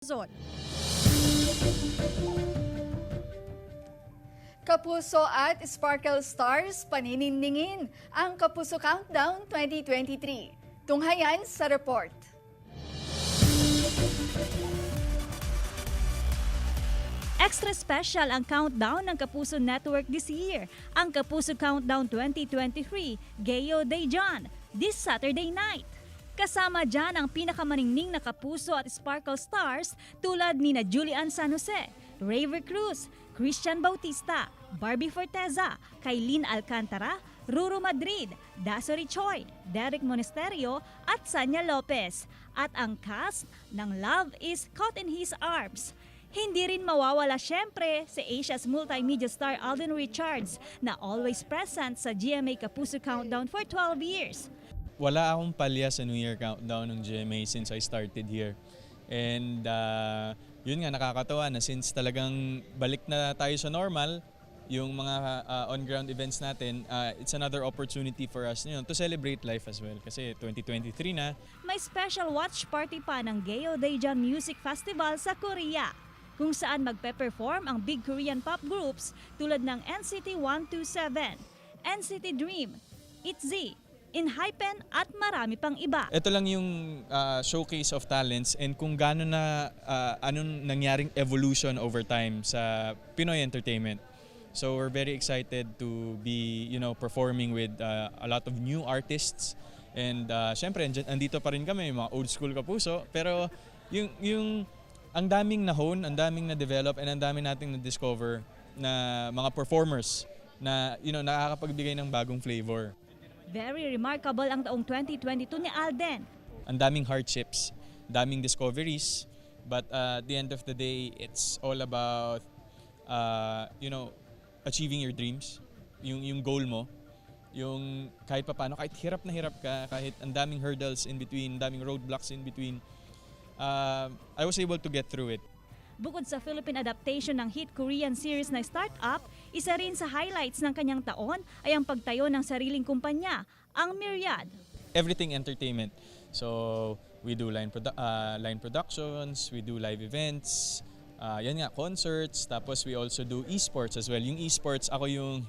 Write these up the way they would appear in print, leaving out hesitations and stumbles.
Luzon. Kapuso at Sparkle Stars, panininingin ang Kapuso Countdown 2023. Tunghayan sa report. Extra special ang countdown ng Kapuso Network this year, ang Kapuso Countdown 2023, Gayo Day John, this Saturday night. Kasama dyan ang pinakamaningning na Kapuso at Sparkle Stars tulad ni na Julian San Jose, Raver Cruz, Christian Bautista, Barbie Forteza, Kailin Alcantara, Ruru Madrid, Dasori Choi, Derek Monasterio at Sanya Lopez. At ang cast ng Love is Caught in His Arms. Hindi rin mawawala syempre si Asia's multimedia star Alden Richards na always present sa GMA Kapuso Countdown for 12 years. Wala akong palya sa New Year Countdown ng GMA since I started here. And yun nga, nakakatawa na since talagang balik na tayo sa normal, yung mga on-ground events natin, it's another opportunity for us to celebrate life as well. Kasi 2023 na. May special watch party pa ng Gayo Daejeon Music Festival sa Korea, kung saan magpe-perform ang big Korean pop groups tulad ng NCT 127, NCT Dream, ITZY, Enhypen at marami pang iba. Ito lang yung showcase of talents and kung gaano na anong nangyaring evolution over time sa Pinoy entertainment. So we're very excited to be performing with a lot of new artists and syempre andito pa rin kami mga old school Kapuso, pero yung ang daming na-hone, ang daming na-develop, and ang daming nating na-discover na mga performers na nakakapagbigay ng bagong flavor. Very remarkable ang taong 2022 ni Alden. Ang daming hardships, daming discoveries, but at the end of the day, it's all about achieving your dreams, yung goal mo, yung kahit paano, kahit hirap na hirap ka, kahit ang daming hurdles in between, daming roadblocks in between, I was able to get through it. Bukod sa Philippine adaptation ng hit Korean series na Startup, isa rin sa highlights ng kanyang taon ay ang pagtayo ng sariling kumpanya, ang Myriad. Everything entertainment. So we do line productions, we do live events, yan nga, concerts, tapos we also do esports as well. Yung esports, ako yung,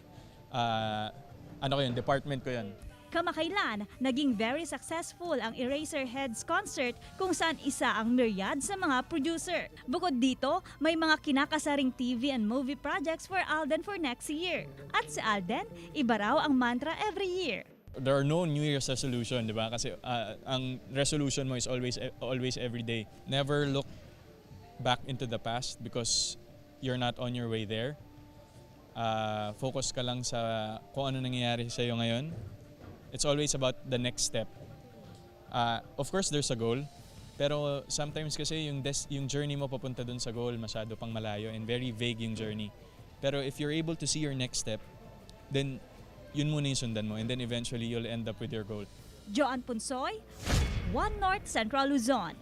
department ko yan. Kamakailan, naging very successful ang Eraserheads concert kung saan isa ang Myriad sa mga producer. Bukod dito, may mga kinakasaring TV and movie projects for Alden for next year. At sa Alden, iba raw ang mantra every year. There are no New Year's resolution, di ba? Kasi ang resolution mo is always every day. Never look back into the past because you're not on your way there. Focus ka lang sa kung ano nangyayari sa iyo ngayon. It's always about the next step. Of course, there's a goal. Pero sometimes kasi yung journey mo papunta dun sa goal masyado pang malayo and very vague yung journey. Pero if you're able to see your next step, then yun muna yung sundan mo and then eventually you'll end up with your goal. Joan Punsoy, One North Central Luzon.